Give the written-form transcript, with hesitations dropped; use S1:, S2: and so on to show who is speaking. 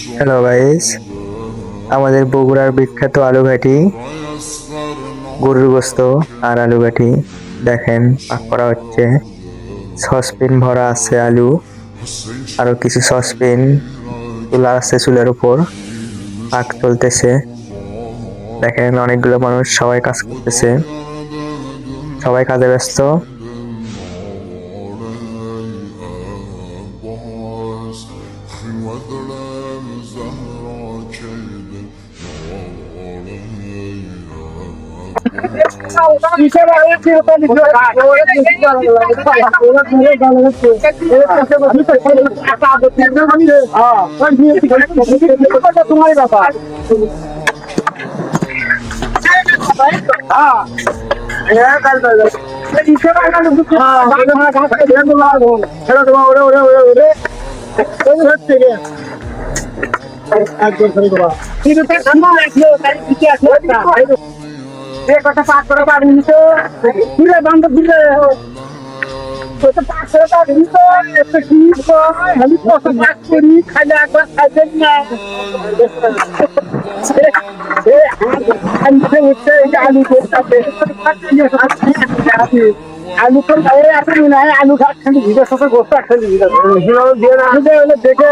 S1: Hello guys, আমাদের বগুড়ার বিখ্যাত আলু ঘাটি, গরুর গোস্ত আর আলু ঘাটি দেখেন পাক করা হচ্ছে। সসপ্যান ভরা আছে আলু, আরো কিছু সসপ্যান তোলা আছে চুলের উপর, পাক চলতেছে। দেখেন অনেকগুলো মানুষ, সবাই কাজ করতেছে, সবাই কাজে ব্যস্ত।
S2: তোমার ব্যাপার কথা পাক করে পারবি তো দিলে বান্ধব দিলে আমি কত পাক করি খাইলে একবার খাইবেন না আলু তো আসেনি না আলু খালি ভিজে সাথে গোস্ত খালি দেখে